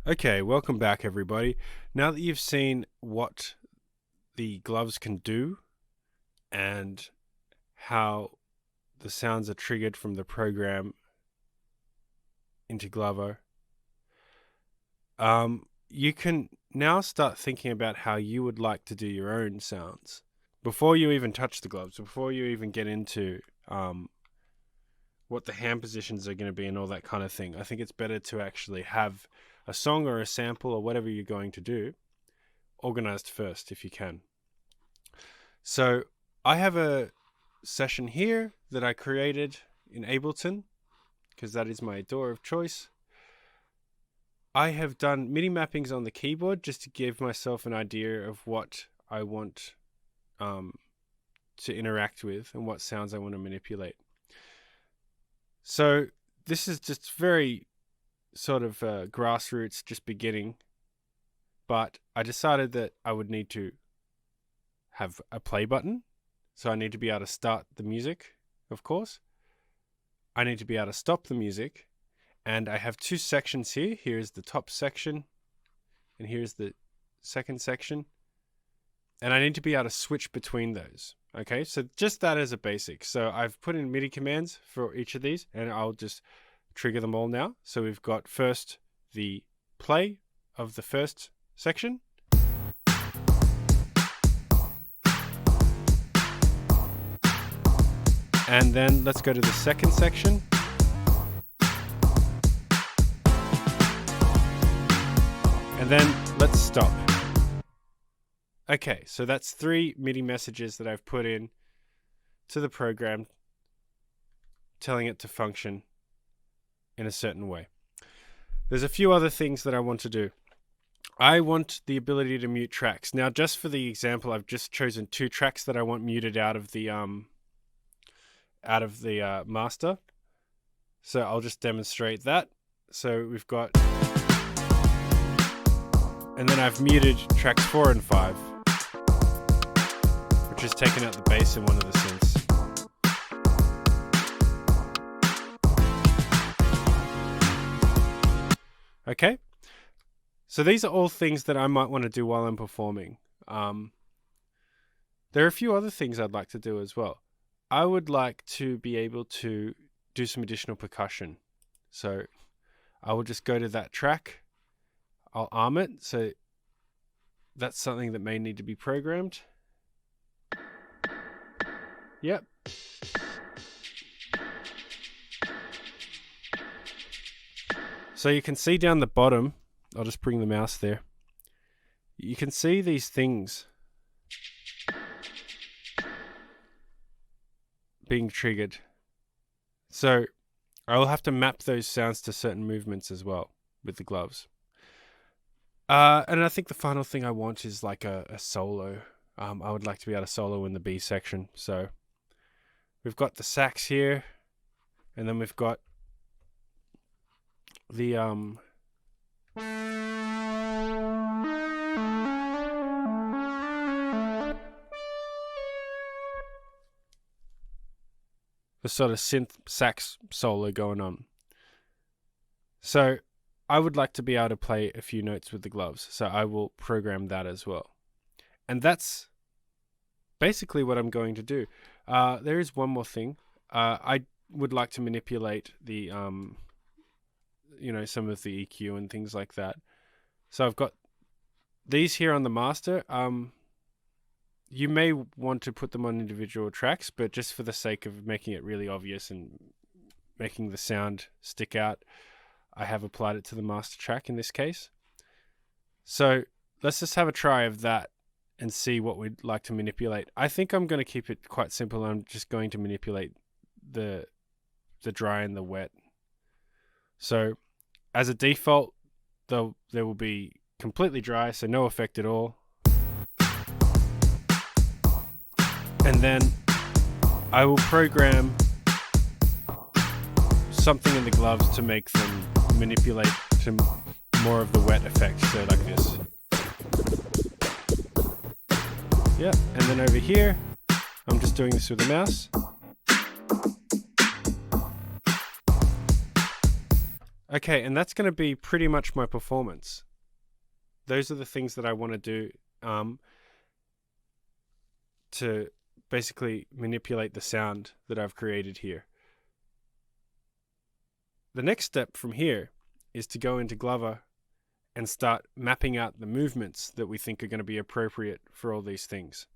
Okay, welcome back everybody. Now that you've seen what the gloves can do and how the sounds are triggered from the program into Glovo, you can now start thinking about how you would like to do your own sounds. Before you even touch the gloves, before you even get into what the hand positions are going to be and all that kind of thing, I think it's better to actually have a song or a sample or whatever you're going to do organized first if you can. So I have a session here that I created in Ableton because that is my DAW of choice. I have done MIDI mappings on the keyboard just to give myself an idea of what I want to interact with and what sounds I want to manipulate. So this is just very sort of grassroots, just beginning, but I decided that I would need to have a play button. So I need to be able to start the music, of course. I need to be able to stop the music. And I have two sections here. Here's the top section and here's the second section. And I need to be able to switch between those. Okay, so just that as a basic. So I've put in MIDI commands for each of these and I'll just trigger them all now. So we've got first the play of the first section. And then let's go to the second section. And then let's stop. Okay, so that's 3 MIDI messages that I've put in to the program, telling it to function in a certain way. There's a few other things that I want to do. I want the ability to mute tracks. Now, just for the example, I've just chosen 2 tracks that I want muted out of the master. So I'll just demonstrate that. So we've got, and then I've muted tracks 4 and 5, which has taken out the bass in one of the synths. Okay, so these are all things that I might want to do while I'm performing. There are a few other things I'd like to do as well. I would like to be able to do some additional percussion. So I will just go to that track. I'll arm it. So that's something that may need to be programmed. Yep. So you can see down the bottom, I'll just bring the mouse there. You can see these things being triggered. So I'll have to map those sounds to certain movements as well with the gloves. And I think the final thing I want is like a solo. I would like to be able to solo in the B section. So we've got the sax here, and then we've got the sort of synth sax solo going on. So I would like to be able to play a few notes with the gloves, so I will program that as well. And that's basically what I'm going to do. There is one more thing. I would like to manipulate the, some of the EQ and things like that. So I've got these here on the master. You may want to put them on individual tracks, but just for the sake of making it really obvious and making the sound stick out, I have applied it to the master track in this case. So let's just have a try of that and see what we'd like to manipulate. I think I'm going to keep it quite simple. I'm just going to manipulate the dry and the wet. So as a default, there will be completely dry, so no effect at all. And then I will program something in the gloves to make them manipulate to more of the wet effect, so like this. Yeah, and then over here, I'm just doing this with the mouse. Okay, and that's going to be pretty much my performance. Those are the things that I want to do to basically manipulate the sound that I've created here. The next step from here is to go into Glover and start mapping out the movements that we think are going to be appropriate for all these things.